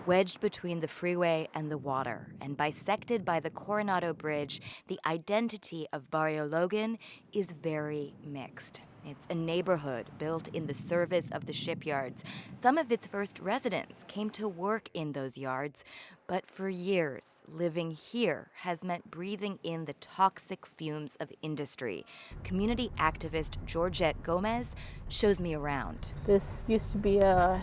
Wedged between the freeway and the water and bisected by the Coronado Bridge, the identity of Barrio Logan is very mixed. It's a neighborhood built in the service of the shipyards. Some of its first residents came to work in those yards, but for years, living here has meant breathing in the toxic fumes of industry. Community activist Georgette Gomez shows me around. This used to be a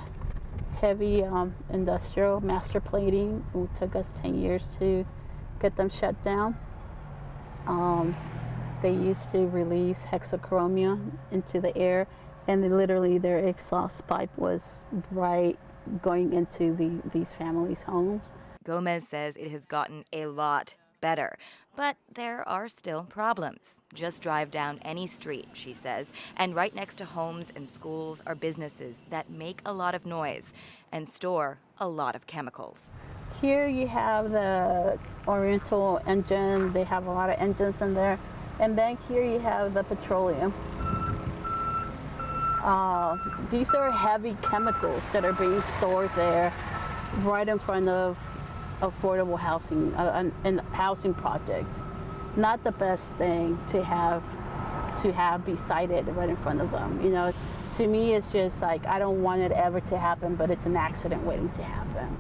heavy industrial master plating. It took us 10 years to get them shut down. They used to release hexachromia into the air, and literally their exhaust pipe was right going into these families' homes. Gomez says it has gotten a lot better, but there are still problems. Just drive down any street, she says, and right next to homes and schools are businesses that make a lot of noise and store a lot of chemicals. Here you have the Oriental engine. They have a lot of engines in there. And then here you have the petroleum. These are heavy chemicals that are being stored there right in front of affordable housing, and housing project. Not the best thing to have beside it right in front of them. You know, to me it's just like, I don't want it ever to happen, but it's an accident waiting to happen.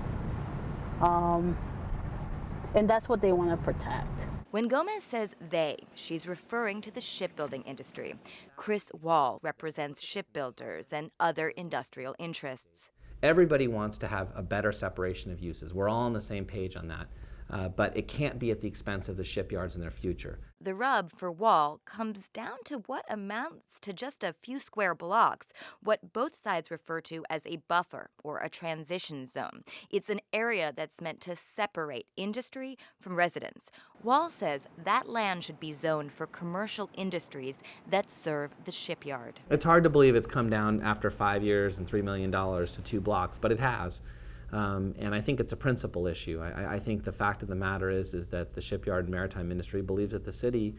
And that's what they want to protect. When Gomez says they, she's referring to the shipbuilding industry. Chris Wall represents shipbuilders and other industrial interests. Everybody wants to have a better separation of uses. We're all on the same page on that. But it can't be at the expense of the shipyards and their future. The rub for Wall comes down to what amounts to just a few square blocks, what both sides refer to as a buffer or a transition zone. It's an area that's meant to separate industry from residents. Wall says that land should be zoned for commercial industries that serve the shipyard. It's hard to believe it's come down after 5 years and $3 million to 2 blocks, but it has. And I think it's a principal issue. I think the fact of the matter is that the shipyard and maritime industry believes that the city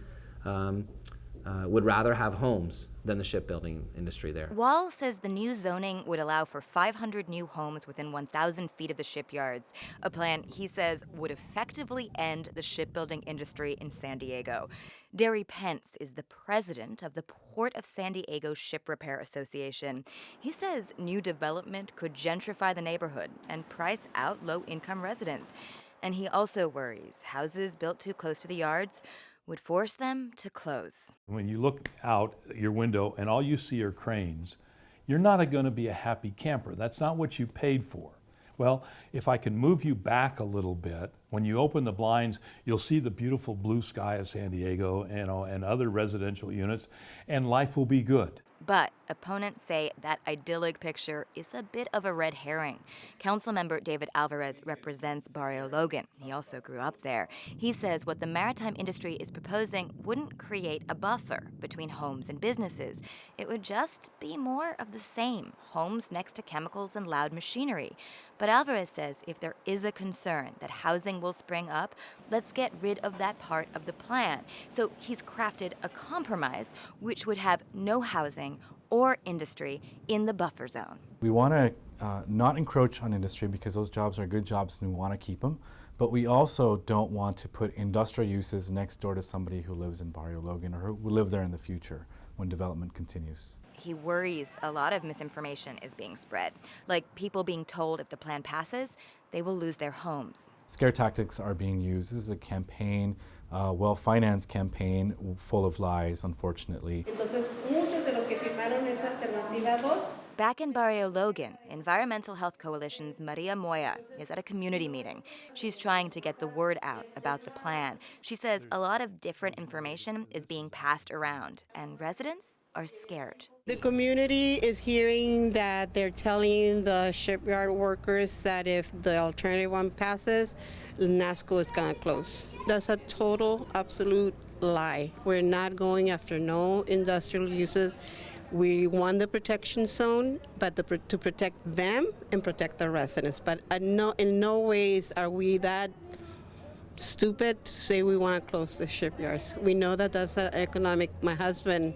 would rather have homes than the shipbuilding industry there. Wall says the new zoning would allow for 500 new homes within 1,000 feet of the shipyards, a plan he says would effectively end the shipbuilding industry in San Diego. Derry Pence is the president of the Port of San Diego Ship Repair Association. He says new development could gentrify the neighborhood and price out low-income residents. And he also worries houses built too close to the yards would force them to close. When you look out your window and all you see are cranes, you're not going to be a happy camper. That's not what you paid for. Well, if I can move you back a little bit, when you open the blinds, you'll see the beautiful blue sky of San Diego, and other residential units, and life will be good. But opponents say that idyllic picture is a bit of a red herring. Councilmember David Alvarez represents Barrio Logan. He also grew up there. He says what the maritime industry is proposing wouldn't create a buffer between homes and businesses. It would just be more of the same, homes next to chemicals and loud machinery. But Alvarez says if there is a concern that housing will spring up, let's get rid of that part of the plan. So he's crafted a compromise which would have no housing or industry in the buffer zone. We want to not encroach on industry because those jobs are good jobs and we want to keep them, but we also don't want to put industrial uses next door to somebody who lives in Barrio Logan or who will live there in the future when development continues. He worries a lot of misinformation is being spread, like people being told if the plan passes, they will lose their homes. Scare tactics are being used. This is a campaign, well-financed campaign full of lies, unfortunately. Back in Barrio Logan, Environmental Health Coalition's Maria Moya is at a community meeting. She's trying to get the word out about the plan. She says a lot of different information is being passed around, and residents are scared. The community is hearing that they're telling the shipyard workers that if the alternative one passes, NASCO is going to close. That's a total, absolute lie. We're not going after no industrial uses. We want the protection zone, but to protect them and protect the residents. But in no ways are we that stupid to say we want to close the shipyards. We know that that's an economic. My husband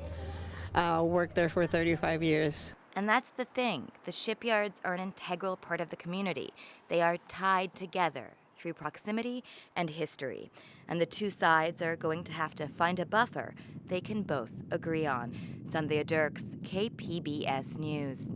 worked there for 35 years. And that's the thing. The shipyards are an integral part of the community. They are tied together through proximity and history. And the two sides are going to have to find a buffer they can both agree on. Sandhya Dirks, KPBS News.